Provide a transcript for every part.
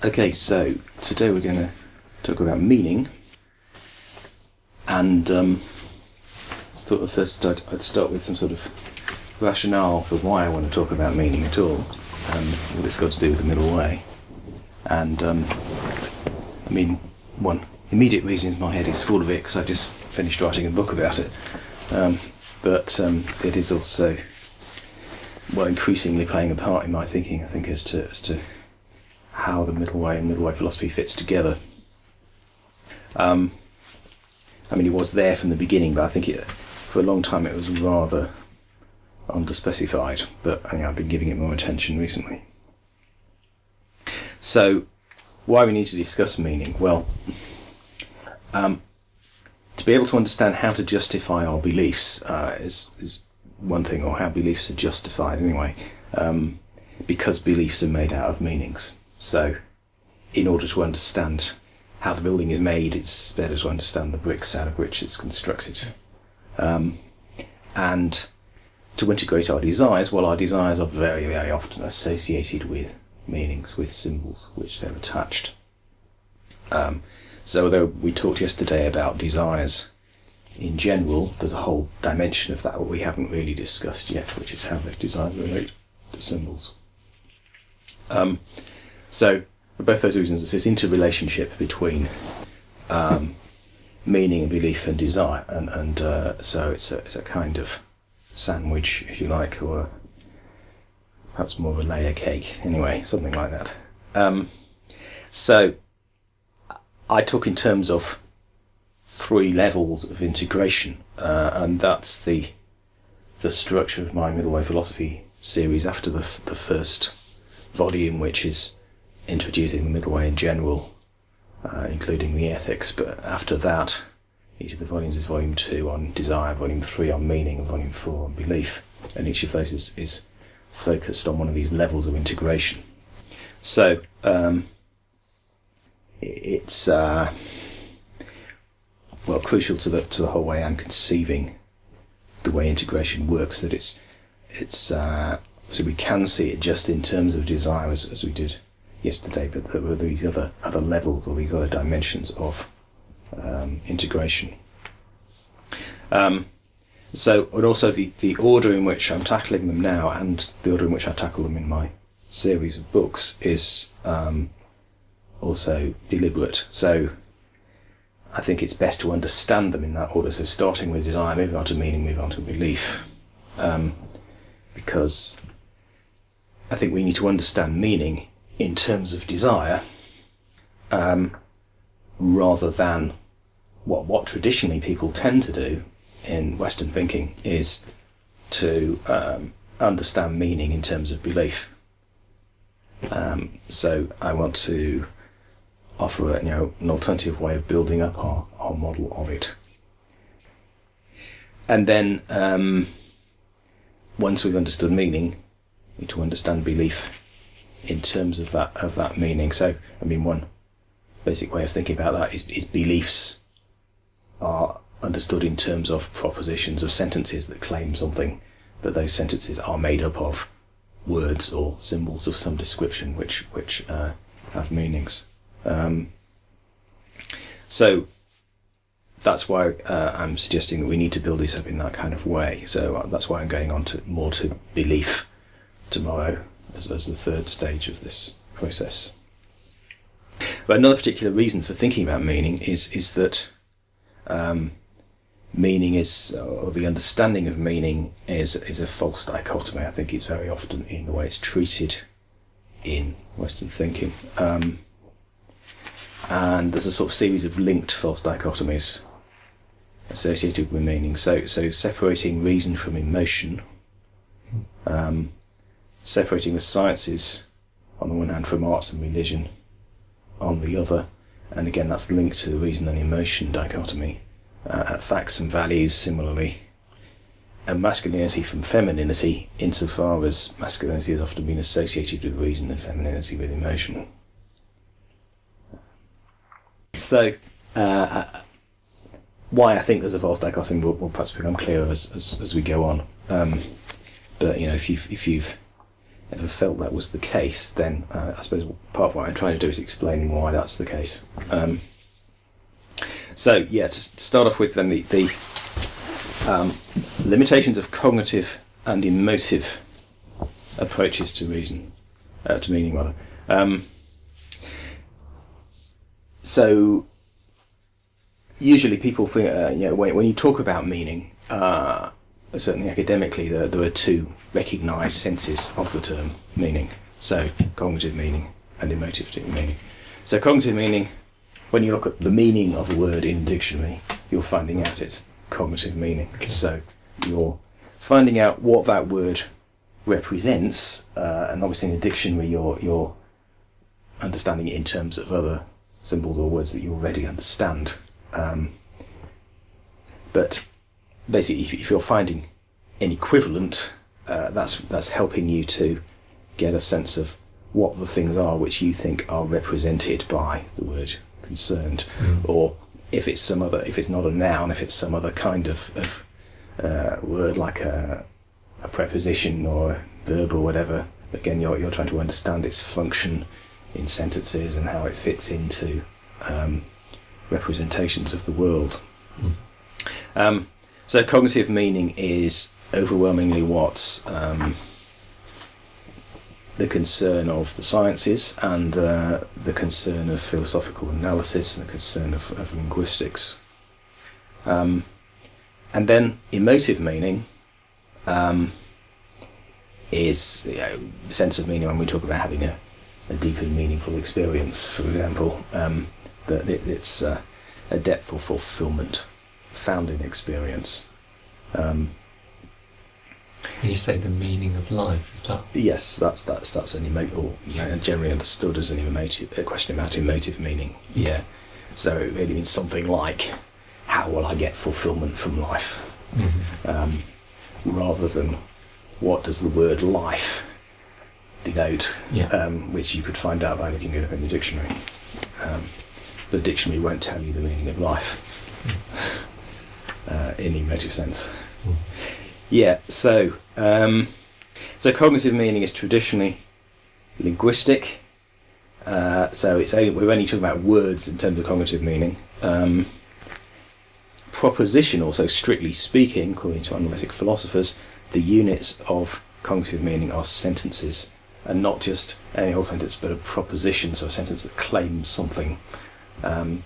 Okay, so today we're going to talk about meaning, and thought at first I'd start with some sort of rationale for why I want to talk about meaning at all, what it's got to do with the middle way. And one immediate reason in my head is full of it because I just finished writing a book about it, but it is also increasingly playing a part in my thinking, I think, as to how the middle way and middle way philosophy fits together. It was there from the beginning, but I think for a long time it was rather underspecified, but I've been giving it more attention recently. So, why we need to discuss meaning? Well, to be able to understand how to justify our beliefs is one thing, or how beliefs are justified anyway, because beliefs are made out of meanings. So, in order to understand how the building is made, it's better to understand the bricks out of which it's constructed. And to integrate our desires, well, our desires are very, very often associated with meanings, with symbols which they're attached. So although we talked yesterday about desires in general, there's a whole dimension of that what we haven't really discussed yet, which is how those desires relate to symbols. So, for both those reasons, there's this interrelationship between meaning and belief and desire, and so it's a kind of sandwich, if you like, or perhaps more of a layer cake. Anyway, something like that. So, I talk in terms of 3 levels of integration, and that's the structure of my middle way philosophy series after the first volume, which is introducing the middle way in general, including the ethics. But after that, each of the volumes is volume 2 on desire, volume 3 on meaning, and volume 4 on belief. And each of those is focused on one of these levels of integration. So, it's crucial to the whole way I'm conceiving the way integration works, that it's so we can see it just in terms of desire as we did yesterday, but there were these other levels or these other dimensions of integration. So, and also the order in which I'm tackling them now, and the order in which I tackle them in my series of books, is also deliberate. So I think it's best to understand them in that order. So starting with desire, moving on to meaning, moving on to belief, because I think we need to understand meaning in terms of desire, rather than what traditionally people tend to do in Western thinking is to understand meaning in terms of belief. So I want to offer an alternative way of building up our model of it. And then once we've understood meaning, we need to understand belief in terms of that meaning. So, one basic way of thinking about that is beliefs are understood in terms of propositions, of sentences that claim something, but those sentences are made up of words or symbols of some description which have meanings. So that's why I'm suggesting that we need to build this up in that kind of way. So that's why I'm going on more to belief tomorrow as the third stage of this process. But another particular reason for thinking about meaning is that meaning is, or the understanding of meaning is a false dichotomy. I think it's very often in the way it's treated in Western thinking. And there's a sort of series of linked false dichotomies associated with meaning. So separating reason from emotion, separating the sciences on the one hand from arts and religion on the other, and again that's linked to the reason and emotion dichotomy. Facts and values similarly, and masculinity from femininity, insofar as masculinity has often been associated with reason and femininity with emotion. So, why I think there's a false dichotomy will perhaps become clearer as we go on. But if you've ever felt that was the case, then I suppose part of what I'm trying to do is explaining why that's the case. So yeah, to start off with, then the limitations of cognitive and emotive approaches to reason, to meaning rather. So usually people think, when you talk about meaning, certainly academically, there are two recognised senses of the term meaning. So cognitive meaning and emotive meaning. So cognitive meaning, when you look at the meaning of a word in a dictionary, you're finding out its cognitive meaning. Okay. So you're finding out what that word represents, and obviously in a dictionary you're understanding it in terms of other symbols or words that you already understand. But basically, if you're finding an equivalent, that's helping you to get a sense of what the things are which you think are represented by the word concerned, or if it's not a noun, if it's some other kind of word like a preposition or a verb or whatever. Again, you're trying to understand its function in sentences and how it fits into representations of the world. So cognitive meaning is overwhelmingly what's the concern of the sciences, and the concern of philosophical analysis, and the concern of linguistics. And then emotive meaning is sense of meaning when we talk about having a deep and meaningful experience, for example, that it's a depth or fulfilment found in experience. When you say the meaning of life, is that? Yes, that's an emotive, generally understood as a question about emotive meaning. Yeah. So it really means something like, how will I get fulfilment from life? Rather than what does the word life denote, which you could find out by looking it up in the dictionary. The dictionary won't tell you the meaning of life in emotive sense. Yeah, so cognitive meaning is traditionally linguistic. So we're only talking about words in terms of cognitive meaning. Propositional, so strictly speaking, according to analytic philosophers, the units of cognitive meaning are sentences, and not just any whole sentence, but a proposition, so a sentence that claims something.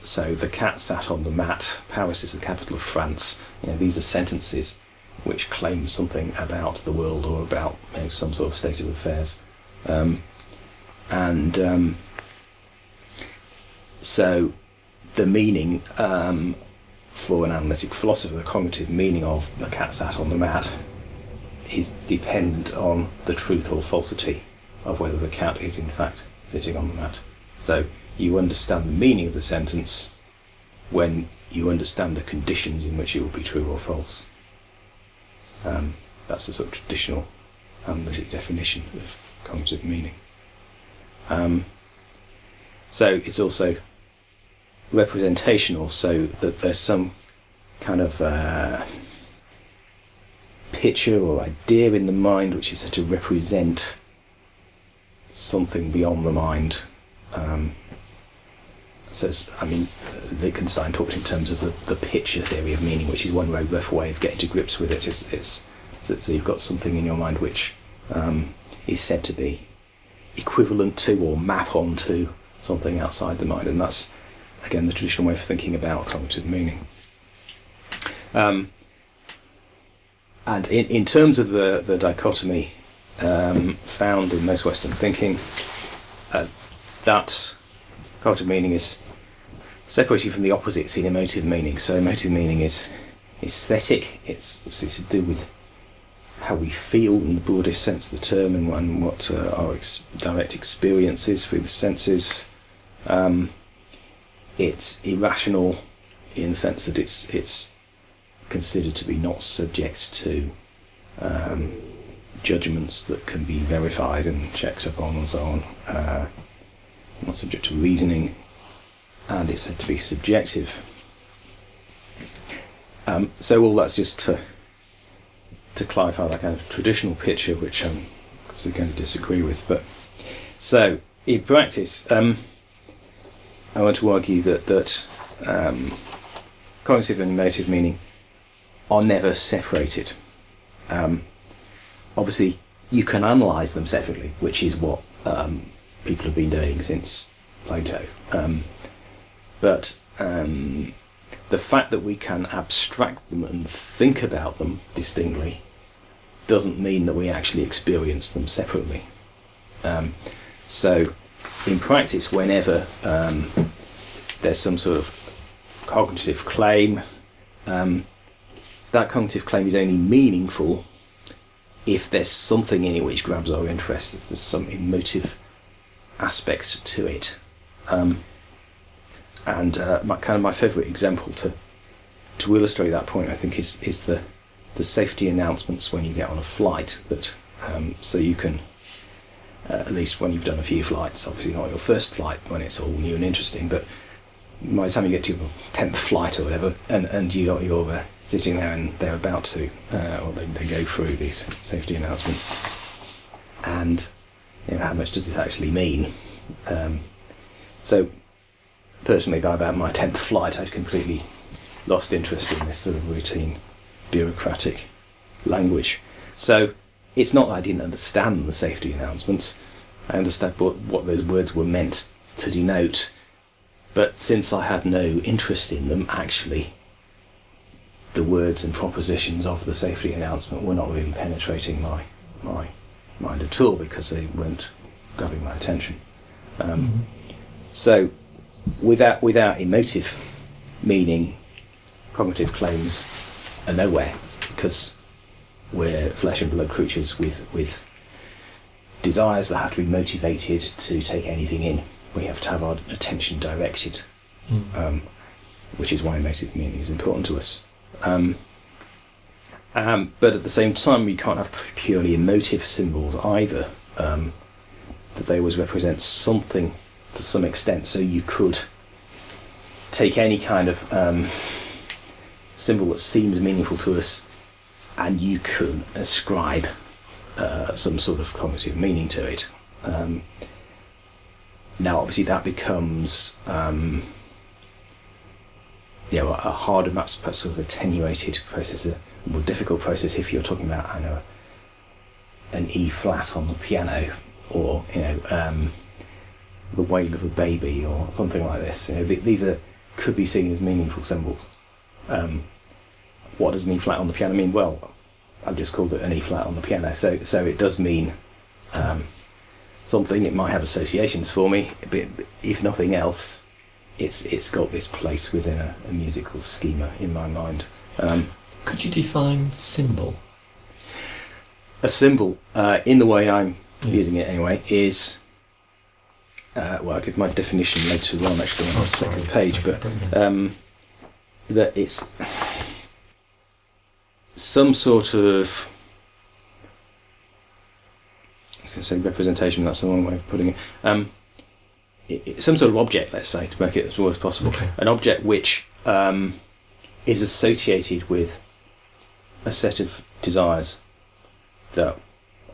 So the cat sat on the mat, Paris is the capital of France. These are sentences which claim something about the world or about some sort of state of affairs. So the meaning for an analytic philosopher, the cognitive meaning of the cat sat on the mat, is dependent on the truth or falsity of whether the cat is in fact sitting on the mat. So you understand the meaning of the sentence when you understand the conditions in which it will be true or false. That's the sort of traditional analytic definition of cognitive meaning. So it's also representational, so that there's some kind of picture or idea in the mind which is said to represent something beyond the mind. Wittgenstein talked in terms of the picture theory of meaning, which is one very rough way of getting to grips with it. So you've got something in your mind which is said to be equivalent to or map onto something outside the mind, and that's again the traditional way of thinking about cognitive meaning. And in terms of the dichotomy found in most Western thinking, that cognitive meaning is separated from the opposites in emotive meaning. So emotive meaning is aesthetic. It's obviously to do with how we feel in the broadest sense of the term, and what our direct experiences through the senses. It's irrational in the sense that it's considered to be not subject to judgments that can be verified and checked upon and so on. Not subject to reasoning, and it's said to be subjective. So all that's just to clarify that kind of traditional picture which perhaps are going to disagree with. But so in practice, I want to argue that cognitive and emotive meaning are never separated. Obviously, you can analyse them separately, which is what people have been doing since Plato. But the fact that we can abstract them and think about them distinctly doesn't mean that we actually experience them separately. So, in practice, whenever there's some sort of cognitive claim, that cognitive claim is only meaningful if there's something in it which grabs our interest, if there's some emotive aspects to it. My favourite example to illustrate that point, I think, is the safety announcements when you get on a flight. That so you can, at least when you've done a few flights, obviously not your first flight when it's all new and interesting, but by the time you get to your 10th flight or whatever, and you're sitting there and they're about to, or they go through these safety announcements, and how much does it actually mean? So personally, by about my 10th flight, I'd completely lost interest in this sort of routine bureaucratic language. So it's not that I didn't understand the safety announcements. I understood what those words were meant to denote, but since I had no interest in them, actually the words and propositions of the safety announcement were not really penetrating my mind at all, because they weren't grabbing my attention. So without emotive meaning, cognitive claims are nowhere, because we're flesh and blood creatures with desires that have to be motivated to take anything in. We have to have our attention directed, which is why emotive meaning is important to us. But at the same time, we can't have purely emotive symbols either. That they always represent something to some extent. So you could take any kind of symbol that seems meaningful to us, and you could ascribe some sort of cognitive meaning to it. Now, obviously, that becomes a harder, perhaps sort of attenuated process, a more difficult process if you're talking about, an E flat on the piano, or the wail of a baby, or something like this. These could be seen as meaningful symbols. What does an E flat on the piano mean? Well, I've just called it an E flat on the piano, so it does mean something. It might have associations for me, but if nothing else, it's got this place within a musical schema in my mind. Could you define symbol? A symbol, in the way I'm using it anyway, is I'll give my definition later on, actually, on the second page, but that it's some sort of, I was going to say representation, that's the wrong way of putting it. Some sort of object, let's say, to make it as well as possible. Okay. An object which is associated with a set of desires that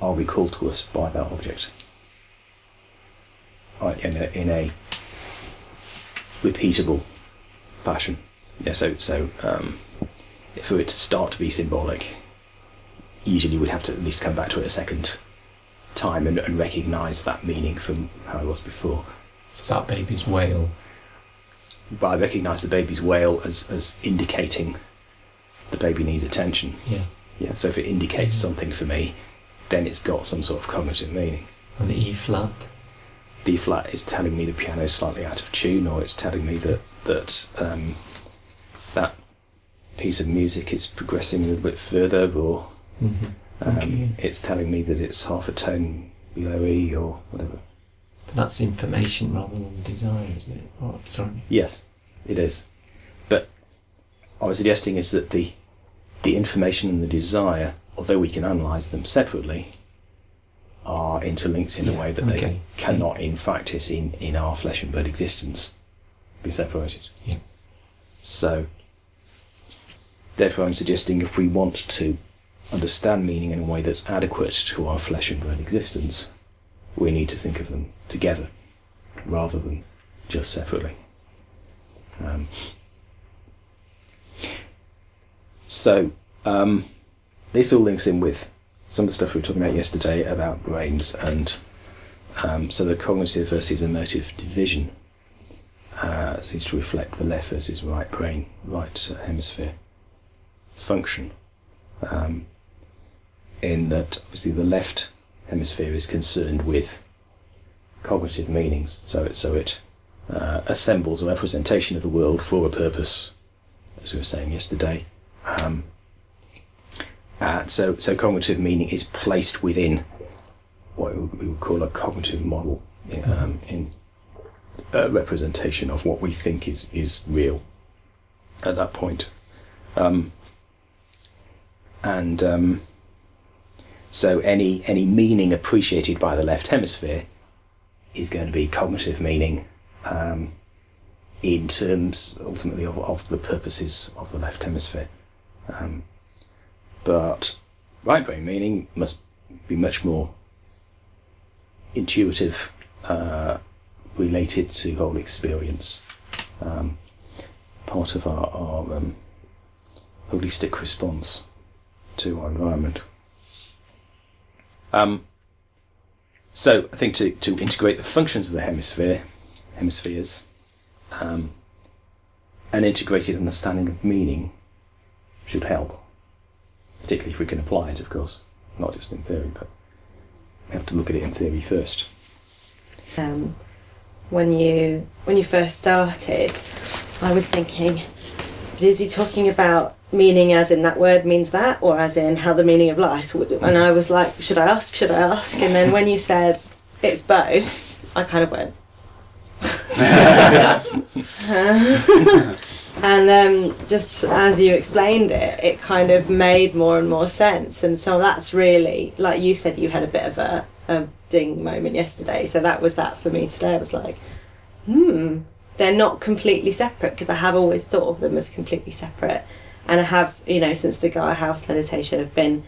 are recalled to us by that object. In a repeatable fashion. Yeah, so for it to start to be symbolic, usually we'd have to at least come back to it a second time and recognise that meaning from how it was before. So that baby's wail. But I recognise the baby's wail as indicating the baby needs attention. Yeah. Yeah. So if it indicates something for me, then it's got some sort of cognitive meaning. And the E flat? D flat is telling me the piano's slightly out of tune, or it's telling me that that piece of music is progressing a little bit further, or it's telling me that it's half a tone below E, or whatever. But that's information rather than desire, isn't it? Oh, sorry. Yes, it is. But what I was suggesting is that the information and the desire, although we can analyse them separately, are interlinked in a way that they cannot, in practice, in our flesh and blood existence, be separated. Yeah. So, therefore, I'm suggesting if we want to understand meaning in a way that's adequate to our flesh and blood existence, we need to think of them together rather than just separately. This all links in with some of the stuff we were talking about yesterday about brains, and so the cognitive versus emotive division seems to reflect the left versus right brain, right hemisphere function, in that obviously the left hemisphere is concerned with cognitive meanings, so it assembles a representation of the world for a purpose, as we were saying yesterday. So cognitive meaning is placed within what we would call a cognitive model, in a representation of what we think is real at that point. So any meaning appreciated by the left hemisphere is going to be cognitive meaning, in terms ultimately of the purposes of the left hemisphere. But right brain meaning must be much more intuitive, related to whole experience, part of our holistic response to our environment. So I think to integrate the functions of the hemispheres, an integrated understanding of meaning should help, particularly if we can apply it, of course, not just in theory, but we have to look at it in theory first. When you first started, I was thinking, but is he talking about meaning as in that word means that, or as in how the meaning of life would? And I was like, should I ask? And then when you said it's both, I kind of went. And just as you explained it, it kind of made more and more sense. And so that's really, like you said, you had a bit of a ding moment yesterday. So that was that for me today. I was like, they're not completely separate, because I have always thought of them as completely separate. And I have, since the Gaia House meditation, I've been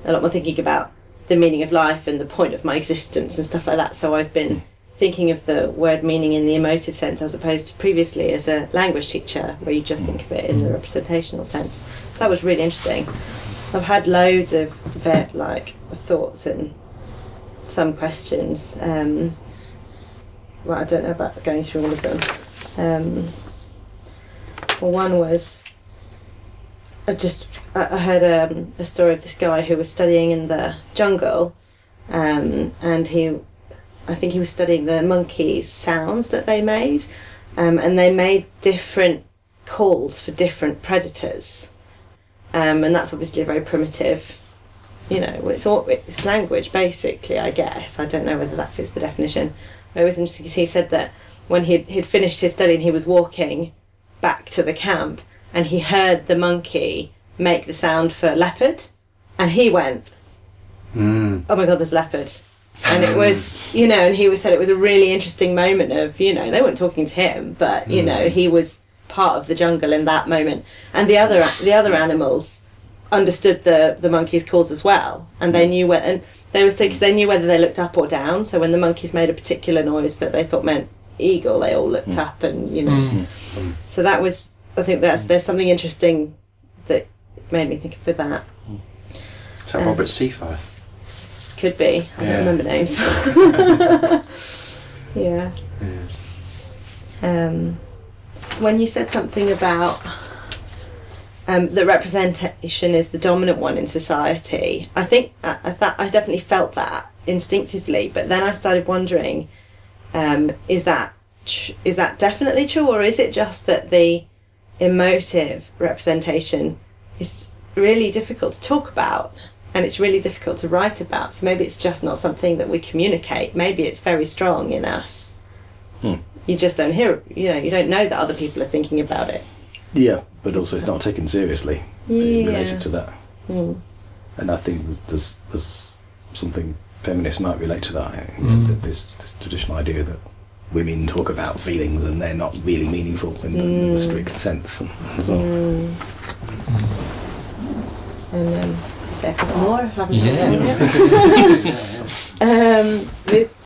a lot more thinking about the meaning of life and the point of my existence and stuff like that. So I've been thinking of the word meaning in the emotive sense, as opposed to previously as a language teacher, where you just think of it in the representational sense. So that was really interesting. I've had loads of thoughts and some questions. Well, I don't know about going through all of them. Well, one was, I heard a story of this guy who was studying in the jungle, and I think he was studying the monkeys' sounds that they made, and they made different calls for different predators, and that's obviously a very primitive, it's language basically, I guess. I don't know whether that fits the definition. But it was interesting because he said that when he'd finished his study and he was walking back to the camp, and he heard the monkey make the sound for leopard, and he went, oh my god, there's leopard. And it was, and he said it was a really interesting moment of, they weren't talking to him, but, he was part of the jungle in that moment. And the other animals understood the monkeys' calls as well, and they knew because they knew whether they looked up or down. So when the monkeys made a particular noise that they thought meant eagle, they all looked up, and So that was, I think there's something interesting that made me think of that. Is that Robert Seaforth? Could be. I don't remember names. Yeah. Yes. When you said something about that representation is the dominant one in society, I think I definitely felt that instinctively. But then I started wondering, is that definitely true, or is it just that the emotive representation is really difficult to talk about? And it's really difficult to write about, so maybe it's just not something that we communicate. Maybe it's very strong in us. You just don't hear, you don't know that other people are thinking about it. Yeah, but also it's not taken seriously related to that. And I think there's something feminists might relate to that. This traditional idea that women talk about feelings and they're not really meaningful in the strict sense. And so. Say a couple more. Haven't Yeah. This